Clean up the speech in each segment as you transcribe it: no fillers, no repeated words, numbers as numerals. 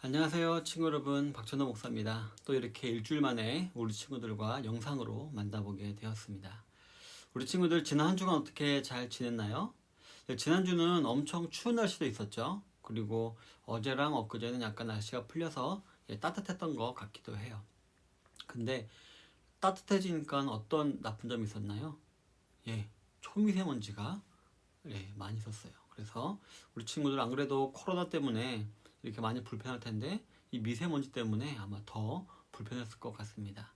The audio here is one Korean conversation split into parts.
안녕하세요 친구 여러분, 박찬호 목사입니다. 또 이렇게 일주일 만에 우리 친구들과 영상으로 만나보게 되었습니다. 우리 친구들 지난 한 주간 어떻게 잘 지냈나요? 지난주는 엄청 추운 날씨도 있었죠. 그리고 어제랑 엊그제는 약간 날씨가 풀려서 따뜻했던 것 같기도 해요. 근데 따뜻해지니까 어떤 나쁜 점이 있었나요? 초미세먼지가 많이 있었어요. 그래서 우리 친구들 안 그래도 코로나 때문에 이렇게 많이 불편할 텐데 이 미세먼지 때문에 아마 더 불편했을 것 같습니다.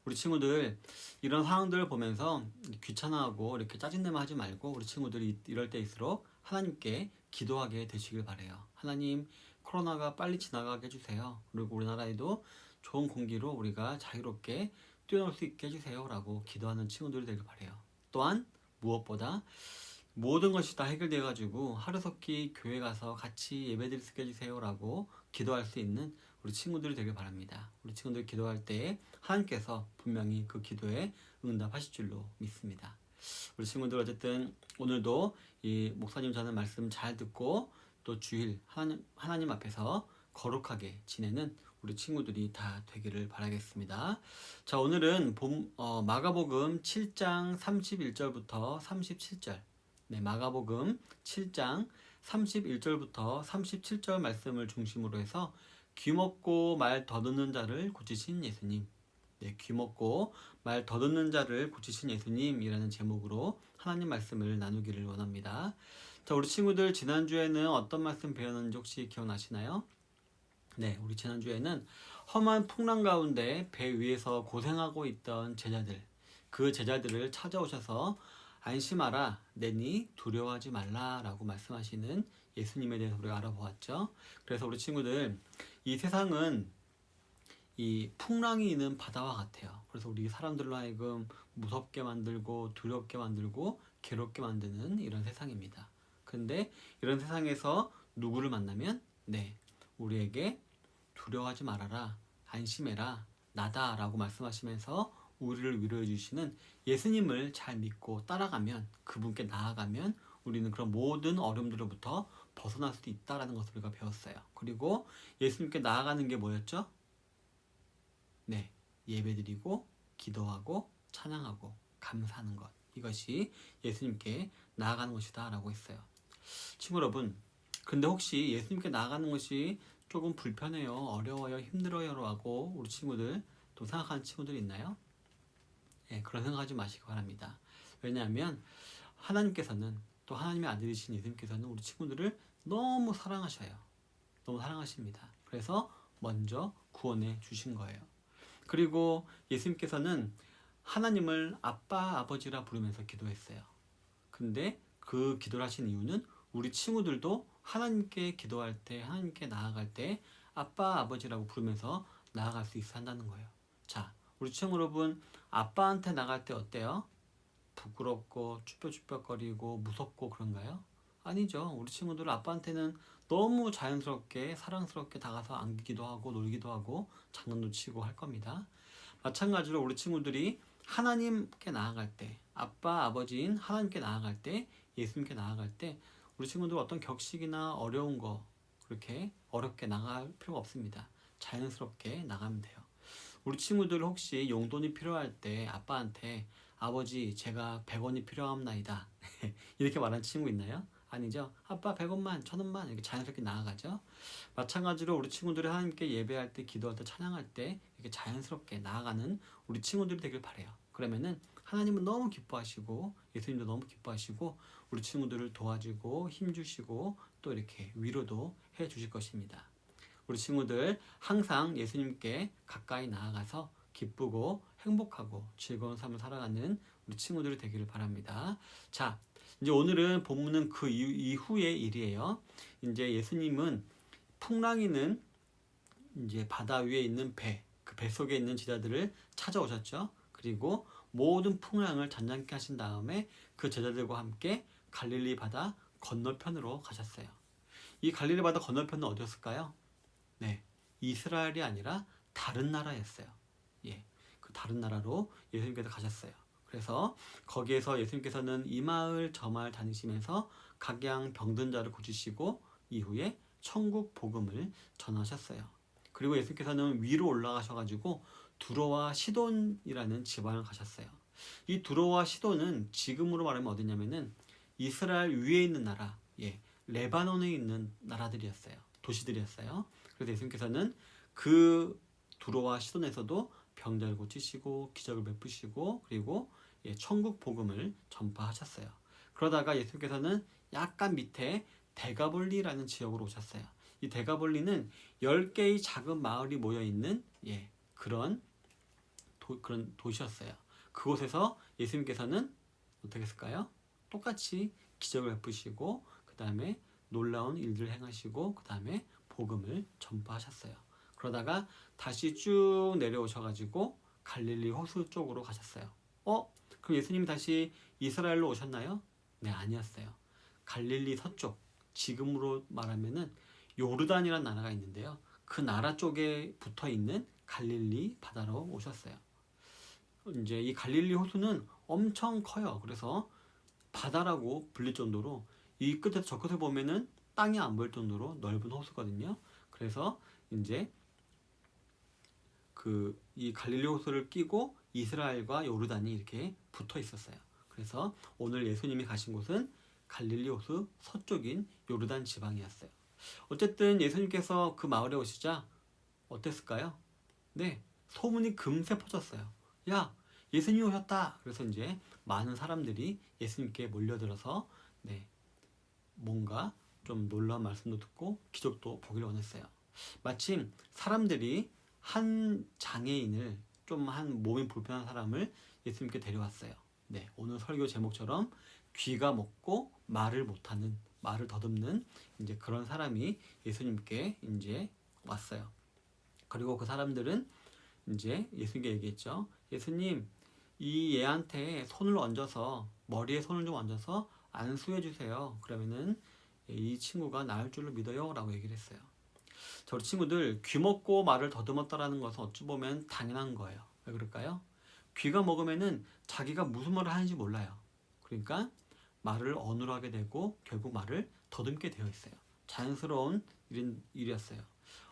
우리 친구들 이런 상황들을 보면서 귀찮아하고 이렇게 짜증내만 하지 말고 우리 친구들이 이럴 때일수록 하나님께 기도하게 되시길 바래요. 하나님, 코로나가 빨리 지나가게 해주세요. 그리고 우리나라에도 좋은 공기로 우리가 자유롭게 뛰어놀 수 있게 해주세요 라고 기도하는 친구들이 되길 바래요. 또한 무엇보다 모든 것이 다 해결돼가지고 하루속히 교회 가서 같이 예배드릴 수 있게 해주세요 라고 기도할 수 있는 우리 친구들이 되길 바랍니다. 우리 친구들 기도할 때 하나님께서 분명히 그 기도에 응답하실 줄로 믿습니다. 우리 친구들 어쨌든 오늘도 이 목사님 전하는 말씀 잘 듣고 또 주일 하나님 앞에서 거룩하게 지내는 우리 친구들이 다 되기를 바라겠습니다. 자, 오늘은 마가복음 7장 31절부터 37절, 마가복음 7장 31절부터 37절 말씀을 중심으로 해서 귀먹고 말 더듬는 자를 고치신 예수님, 귀먹고 말 더듬는 자를 고치신 예수님이라는 제목으로 하나님 말씀을 나누기를 원합니다. 자, 우리 친구들 지난주에는 어떤 말씀 배웠는지 혹시 기억나시나요? 우리 지난주에는 험한 풍랑 가운데 배 위에서 고생하고 있던 제자들, 그 제자들을 찾아오셔서 안심하라, 내니 두려워하지 말라라고 말씀하시는 예수님에 대해서 우리가 알아보았죠. 그래서 우리 친구들, 이 세상은 이 풍랑이 있는 바다와 같아요. 그래서 우리 사람들로 하여금 무섭게 만들고 두렵게 만들고 괴롭게 만드는 이런 세상입니다. 근데 이런 세상에서 누구를 만나면 우리에게 두려워하지 말아라, 안심해라, 나다 라고 말씀하시면서 우리를 위로해 주시는 예수님을 잘 믿고 따라가면, 그분께 나아가면 우리는 그런 모든 어려움들로부터 벗어날 수도 있다라는 것을 우리가 배웠어요. 그리고 예수님께 나아가는 게 뭐였죠? 예배드리고 기도하고 찬양하고 감사하는 것, 이것이 예수님께 나아가는 것이다 라고 했어요. 친구 여러분, 근데 혹시 예수님께 나아가는 것이 조금 불편해요, 어려워요, 힘들어요 라고 우리 친구들 또 생각하는 친구들이 있나요? 그런 생각하지 마시기 바랍니다. 왜냐하면 하나님께서는, 또 하나님의 아들이신 예수님께서는 우리 친구들을 너무 사랑하셔요. 너무 사랑하십니다. 그래서 먼저 구원해 주신 거예요. 그리고 예수님께서는 하나님을 아빠, 아버지라 부르면서 기도했어요. 근데 그 기도를 하신 이유는 우리 친구들도 하나님께 기도할 때, 하나님께 나아갈 때 아빠, 아버지라고 부르면서 나아갈 수 있어 한다는 거예요. 자, 우리 친구 여러분, 아빠한테 나갈 때 어때요? 부끄럽고 쭈뼛쭈뼛거리고 무섭고 그런가요? 아니죠. 우리 친구들 아빠한테는 너무 자연스럽게 사랑스럽게 다가서 안기기도 하고 놀기도 하고 장난도 치고 할 겁니다. 마찬가지로 우리 친구들이 하나님께 나아갈 때, 아빠, 아버지인 하나님께 나아갈 때, 예수님께 나아갈 때 우리 친구들 어떤 격식이나 어려운 거 그렇게 어렵게 나갈 필요가 없습니다. 자연스럽게 나가면 돼요. 우리 친구들 혹시 용돈이 필요할 때 아빠한테 아버지 제가 100원이 필요합나이다 이렇게 말하는 친구 있나요? 아니죠. 아빠 100원만 1000원만 이렇게 자연스럽게 나아가죠. 마찬가지로 우리 친구들이 하나님께 예배할 때, 기도할 때, 찬양할 때 이렇게 자연스럽게 나아가는 우리 친구들이 되길 바래요. 그러면은 하나님은 너무 기뻐하시고 예수님도 너무 기뻐하시고 우리 친구들을 도와주고 힘주시고 또 이렇게 위로도 해 주실 것입니다. 우리 친구들 항상 예수님께 가까이 나아가서 기쁘고 행복하고 즐거운 삶을 살아가는 우리 친구들이 되기를 바랍니다. 자, 이제 오늘은 본문은 그 이후의 일이에요. 이제 예수님은 풍랑이는 이제 바다 위에 있는 그 배 속에 있는 제자들을 찾아오셨죠. 그리고 모든 풍랑을 잔잔케 하신 다음에 그 제자들과 함께 갈릴리 바다 건너편으로 가셨어요. 이 갈릴리 바다 건너편은 어디였을까요? 이스라엘이 아니라 다른 나라였어요. 그 다른 나라로 예수님께서 가셨어요. 그래서 거기에서 예수님께서는 이 마을 저 마을 다니시면서 각양 병든 자를 고치시고 이후에 천국 복음을 전하셨어요. 그리고 예수님께서는 위로 올라가셔가지고 두로와 시돈이라는 지방을 가셨어요. 이 두로와 시돈은 지금으로 말하면 어디냐면은 이스라엘 위에 있는 나라, 레바논에 있는 나라들이었어요. 도시들이었어요. 그래서 예수님께서는 그 두로와 시돈에서도 병자를 고치시고 기적을 베푸시고 그리고 천국 복음을 전파하셨어요. 그러다가 예수님께서는 약간 밑에 데가볼리라는 지역으로 오셨어요. 이 데가볼리는 10개의 작은 마을이 모여 있는 그런 도시였어요. 그곳에서 예수님께서는 어떻게 했을까요? 똑같이 기적을 베푸시고 그 다음에 놀라운 일들을 행하시고 그 다음에 복음을 전파하셨어요. 그러다가 다시 쭉 내려오셔가지고 갈릴리 호수 쪽으로 가셨어요. 그럼 예수님이 다시 이스라엘로 오셨나요? 네, 아니었어요. 갈릴리 서쪽, 지금으로 말하면은 요르단이라는 나라가 있는데요. 그 나라 쪽에 붙어 있는 갈릴리 바다로 오셨어요. 이제 이 갈릴리 호수는 엄청 커요. 그래서 바다라고 불릴 정도로 이 끝에서 저 끝에 보면은 땅이 안 보일 정도로 넓은 호수거든요. 그래서 이제 이 갈릴리 호수를 끼고 이스라엘과 요르단이 이렇게 붙어 있었어요. 그래서 오늘 예수님이 가신 곳은 갈릴리 호수 서쪽인 요르단 지방이었어요. 어쨌든 예수님께서 그 마을에 오시자 어땠을까요? 네, 소문이 금세 퍼졌어요. 야, 예수님이 오셨다. 그래서 이제 많은 사람들이 예수님께 몰려들어서 뭔가 좀 놀라운 말씀도 듣고 기적도 보기를 원했어요. 마침 사람들이 한 장애인을 좀 한 몸이 불편한 사람을 예수님께 데려왔어요. 네, 오늘 설교 제목처럼 귀가 먹고 말을 못하는, 말을 더듬는 이제 그런 사람이 예수님께 이제 왔어요. 그리고 그 사람들은 이제 예수님께 얘기했죠. 예수님, 이 얘한테 손을 얹어서 머리에 손을 좀 얹어서 안수해 주세요. 그러면은 이 친구가 나을 줄로 믿어요 라고 얘기를 했어요. 저 우리 친구들 귀 먹고 말을 더듬었다라는 것은 어찌 보면 당연한 거예요. 왜 그럴까요? 귀가 먹으면은 자기가 무슨 말을 하는지 몰라요. 그러니까 말을 어눌하게 되고 결국 말을 더듬게 되어 있어요. 자연스러운 일이었어요.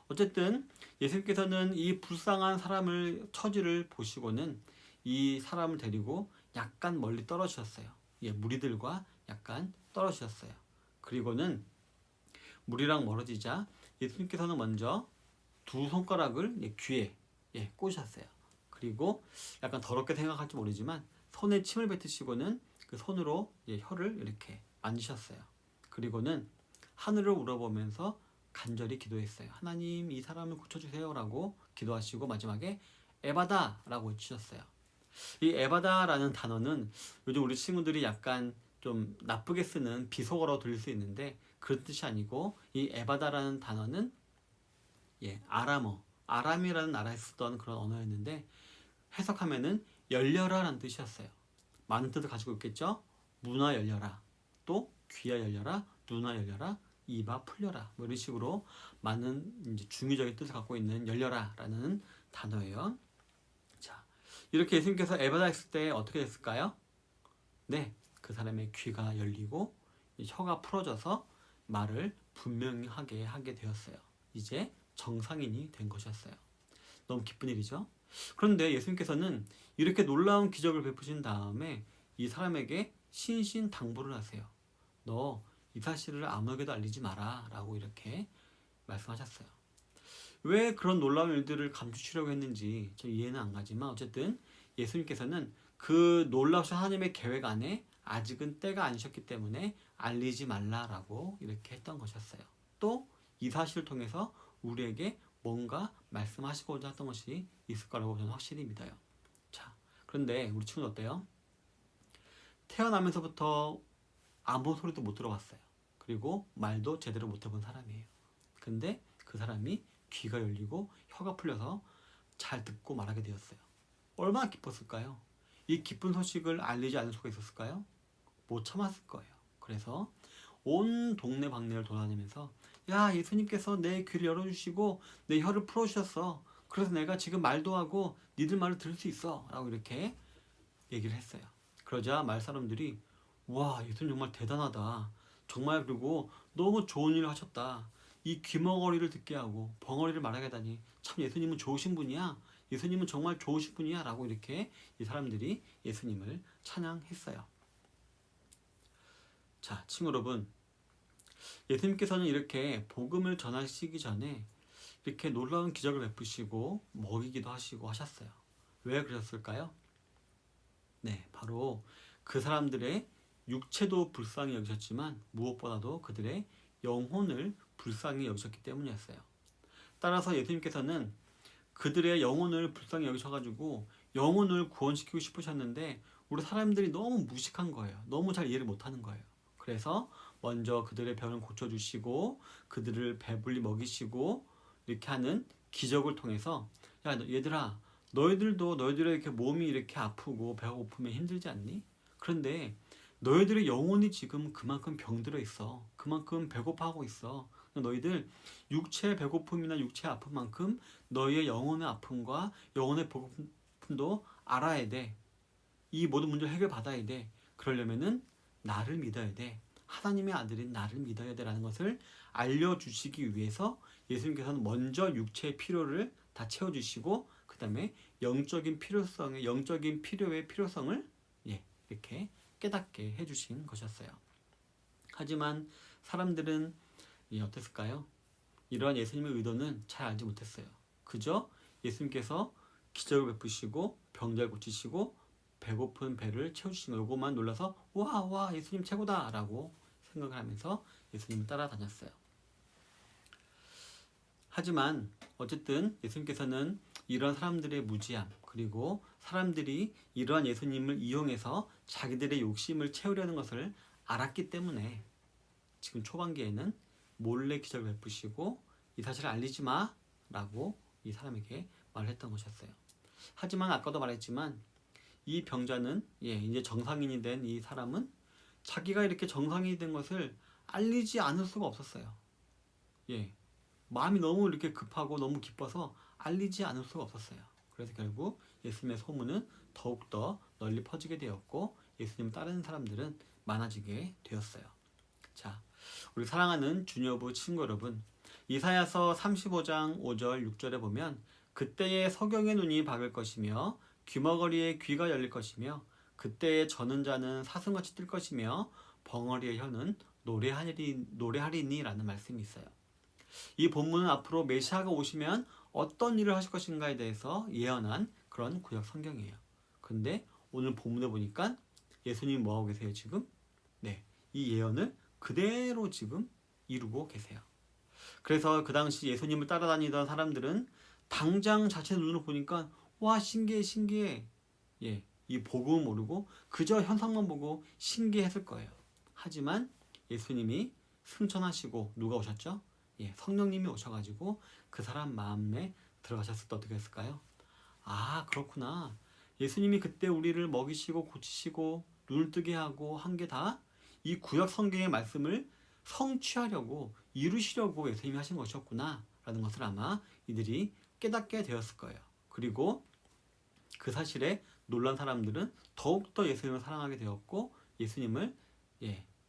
어쨌든 예수님께서는 이 불쌍한 사람을 처지를 보시고는 이 사람을 데리고 약간 멀리 떨어지셨어요. 무리들과 약간 떨어지셨어요. 그리고는 무리랑 멀어지자 예수님께서는 먼저 두 손가락을 귀에 꽂으셨어요. 그리고 약간 더럽게 생각할지 모르지만 손에 침을 뱉으시고는 그 손으로 혀를 이렇게 만지셨어요. 그리고는 하늘을 우러보면서 간절히 기도했어요. 하나님, 이 사람을 고쳐주세요 라고 기도하시고 마지막에 에바다 라고 외치셨어요. 이 에바다라는 단어는 요즘 우리 친구들이 약간 좀 나쁘게 쓰는 비속어로 들릴 수 있는데 그런 뜻이 아니고 이 에바다라는 단어는 아람이라는 나라에 쓰던 그런 언어였는데 해석하면은 열려라 라는 뜻이었어요. 많은 뜻을 가지고 있겠죠. 문화 열려라, 또 귀야 열려라, 눈아 열려라, 이봐 풀려라, 뭐 이런 식으로 많은 이제 중의적인 뜻을 갖고 있는 열려라 라는 단어예요. 자, 이렇게 예수님께서 에바다 했을 때 어떻게 됐을까요? 네, 그 사람의 귀가 열리고 혀가 풀어져서 말을 분명하게 하게 되었어요. 이제 정상인이 된 것이었어요. 너무 기쁜 일이죠. 그런데 예수님께서는 이렇게 놀라운 기적을 베푸신 다음에 이 사람에게 신신당부를 하세요. 너 이 사실을 아무에게도 알리지 마라 라고 이렇게 말씀하셨어요. 왜 그런 놀라운 일들을 감추시려고 했는지 저 이해는 안 가지만 어쨌든 예수님께서는 그 놀라우신 하나님의 계획 안에 아직은 때가 아니셨기 때문에 알리지 말라라고 이렇게 했던 것이었어요. 또 이 사실을 통해서 우리에게 뭔가 말씀하시고자 했던 것이 있을 거라고 저는 확실히 믿어요. 자, 그런데 우리 친구는 어때요? 태어나면서부터 아무 소리도 못 들어봤어요. 그리고 말도 제대로 못 해본 사람이에요. 근데 그 사람이 귀가 열리고 혀가 풀려서 잘 듣고 말하게 되었어요. 얼마나 기뻤을까요? 이 기쁜 소식을 알리지 않을 수가 있었을까요? 못 참았을 거예요. 그래서 온 동네 방네를 돌아다니면서 야, 예수님께서 내 귀를 열어주시고 내 혀를 풀어주셨어. 그래서 내가 지금 말도 하고 니들 말을 들을 수 있어 라고 이렇게 얘기를 했어요. 그러자 말 사람들이 와, 예수님 정말 대단하다. 정말 그리고 너무 좋은 일을 하셨다. 이 귀머거리를 듣게 하고 벙어리를 말하게 하다니 참 예수님은 좋으신 분이야. 예수님은 정말 좋으신 분이야. 라고 이렇게 이 사람들이 예수님을 찬양했어요. 자, 친구 여러분, 예수님께서는 이렇게 복음을 전하시기 전에 이렇게 놀라운 기적을 베푸시고 먹이기도 하시고 하셨어요. 왜 그러셨을까요? 네, 바로 그 사람들의 육체도 불쌍히 여기셨지만 무엇보다도 그들의 영혼을 불쌍히 여기셨기 때문이었어요. 따라서 예수님께서는 그들의 영혼을 불쌍히 여기셔가지고 영혼을 구원시키고 싶으셨는데 우리 사람들이 너무 무식한 거예요. 너무 잘 이해를 못하는 거예요. 그래서 먼저 그들의 병을 고쳐주시고 그들을 배불리 먹이시고 이렇게 하는 기적을 통해서 야 얘들아 너희들의 이렇게 몸이 이렇게 아프고 배가 고프면 힘들지 않니? 그런데 너희들의 영혼이 지금 그만큼 병들어 있어. 그만큼 배고파하고 있어. 너희들 육체의 배고픔이나 육체의 아픔만큼 너희의 영혼의 아픔과 영혼의 배고픔도 알아야 돼. 이 모든 문제를 해결받아야 돼. 그러려면은 나를 믿어야 돼. 하나님의 아들인 나를 믿어야 돼라는 것을 알려주시기 위해서 예수님께서는 먼저 육체의 필요를 다 채워주시고 그 다음에 영적인 필요의 필요성을 이렇게 깨닫게 해주신 것이었어요. 하지만 사람들은 어땠을까요? 이러한 예수님의 의도는 잘 알지 못했어요. 그저 예수님께서 기적을 베푸시고 병자를 고치시고 배고픈 배를 채워주신 요것만 놀라서 와 예수님 최고다 라고 생각을 하면서 예수님을 따라다녔어요. 하지만 어쨌든 예수님께서는 이런 사람들의 무지함 그리고 사람들이 이러한 예수님을 이용해서 자기들의 욕심을 채우려는 것을 알았기 때문에 지금 초반기에는 몰래 기적을 베푸시고 이 사실을 알리지 마 라고 이 사람에게 말을 했던 것이었어요. 하지만 아까도 말했지만 이 병자는 이제 정상인이 된 이 사람은 자기가 이렇게 정상인이 된 것을 알리지 않을 수가 없었어요. 마음이 너무 이렇게 급하고 너무 기뻐서 알리지 않을 수가 없었어요. 그래서 결국 예수님의 소문은 더욱더 널리 퍼지게 되었고 예수님을 따르는 사람들은 많아지게 되었어요. 자, 우리 사랑하는 주녀부 친구 여러분, 이사야서 35장 5절 6절에 보면 그때의 서경의 눈이 밝을 것이며 귀머거리의 귀가 열릴 것이며 그때의 저는 자는 사슴같이 뜰 것이며 벙어리의 혀는 노래하리니 라는 말씀이 있어요. 이 본문은 앞으로 메시아가 오시면 어떤 일을 하실 것인가에 대해서 예언한 그런 구약 성경이에요. 근데 오늘 본문에 보니까 예수님이 뭐하고 계세요 지금? 이 예언을 그대로 지금 이루고 계세요. 그래서 그 당시 예수님을 따라다니던 사람들은 당장 자신의 눈으로 보니까 와 신기해 이 복음을 모르고 그저 현상만 보고 신기했을 거예요. 하지만 예수님이 승천하시고 누가 오셨죠? 성령님이 오셔가지고 그 사람 마음에 들어가셨을 때 어떻게 했을까요? 아 그렇구나. 예수님이 그때 우리를 먹이시고 고치시고 눈을 뜨게 하고 한 게 다 이 구약 성경의 말씀을 성취하려고 이루시려고 예수님이 하신 것이었구나 라는 것을 아마 이들이 깨닫게 되었을 거예요. 그리고 그 사실에 놀란 사람들은 더욱더 예수님을 사랑하게 되었고 예수님을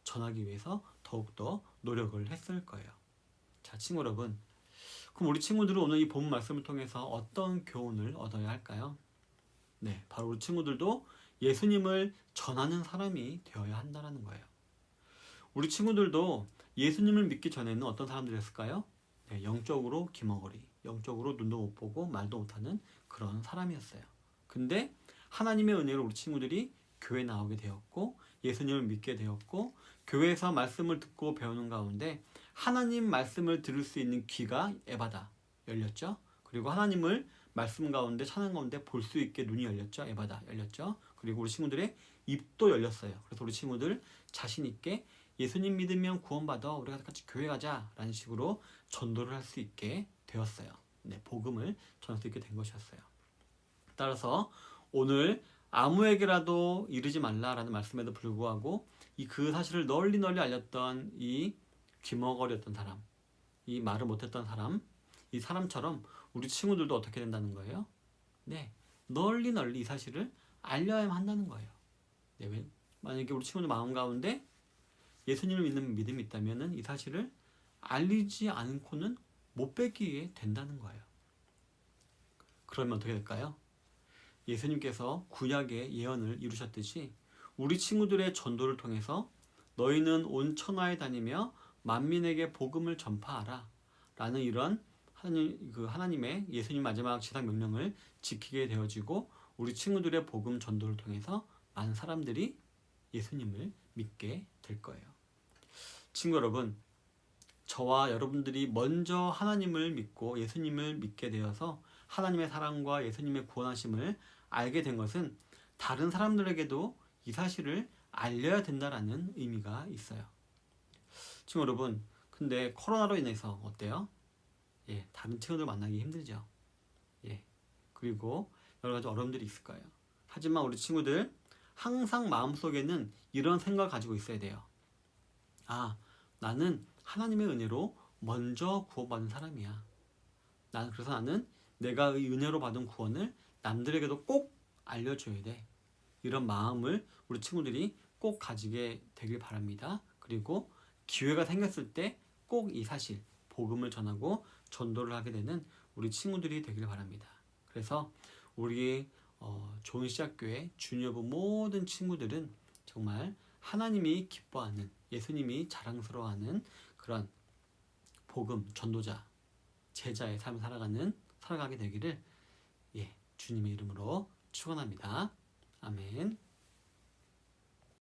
전하기 위해서 더욱더 노력을 했을 거예요. 자, 친구 여러분, 그럼 우리 친구들은 오늘 이 본문 말씀을 통해서 어떤 교훈을 얻어야 할까요? 바로 우리 친구들도 예수님을 전하는 사람이 되어야 한다는 거예요. 우리 친구들도 예수님을 믿기 전에는 어떤 사람들이었을까요? 영적으로 귀머거리, 영적으로 눈도 못 보고 말도 못하는 그런 사람이었어요. 근데 하나님의 은혜로 우리 친구들이 교회 나오게 되었고 예수님을 믿게 되었고 교회에서 말씀을 듣고 배우는 가운데 하나님 말씀을 들을 수 있는 귀가 에바다 열렸죠. 그리고 하나님을 말씀 가운데 찬양 가운데 볼 수 있게 눈이 열렸죠. 에바다 열렸죠. 그리고 우리 친구들의 입도 열렸어요. 그래서 우리 친구들 자신 있게 예수님 믿으면 구원받아 우리가 같이 교회 가자 라는 식으로 전도를 할 수 있게 되었어요. 복음을 전할 수 있게 된 것이었어요. 따라서 오늘 아무에게라도 이르지 말라라는 말씀에도 불구하고 그 사실을 널리 알렸던 이 귀머거리였던 사람, 이 말을 못했던 사람, 이 사람처럼 우리 친구들도 어떻게 된다는 거예요? 널리 이 사실을 알려야만 한다는 거예요. 만약에 우리 친구들 마음 가운데 예수님을 믿는 믿음이 있다면 이 사실을 알리지 않고는 못 뵙게 된다는 거예요. 그러면 어떻게 될까요? 예수님께서 구약의 예언을 이루셨듯이 우리 친구들의 전도를 통해서 너희는 온 천하에 다니며 만민에게 복음을 전파하라 라는 이런 하나님의 예수님 마지막 지상 명령을 지키게 되어지고 우리 친구들의 복음 전도를 통해서 많은 사람들이 예수님을 믿게 될 거예요. 친구 여러분, 저와 여러분들이 먼저 하나님을 믿고 예수님을 믿게 되어서 하나님의 사랑과 예수님의 구원하심을 알게 된 것은 다른 사람들에게도 이 사실을 알려야 된다라는 의미가 있어요. 친구 여러분, 근데 코로나로 인해서 어때요? 예, 다른 친구들 만나기 힘들죠. 예, 그리고 여러 가지 어려움들이 있을 거예요. 하지만 우리 친구들 항상 마음속에는 이런 생각을 가지고 있어야 돼요. 아, 나는 하나님의 은혜로 먼저 구원받은 사람이야. 그래서 나는 내가 이 은혜로 받은 구원을 남들에게도 꼭 알려줘야 돼. 이런 마음을 우리 친구들이 꼭 가지게 되길 바랍니다. 그리고 기회가 생겼을 때 꼭 이 사실, 복음을 전하고 전도를 하게 되는 우리 친구들이 되길 바랍니다. 그래서 우리 좋은 시작교회 주니어부 모든 친구들은 정말 하나님이 기뻐하는, 예수님이 자랑스러워하는 그런 복음 전도자, 제자의 삶을 살아가게 되기를 주님의 이름으로 축원합니다. 아멘.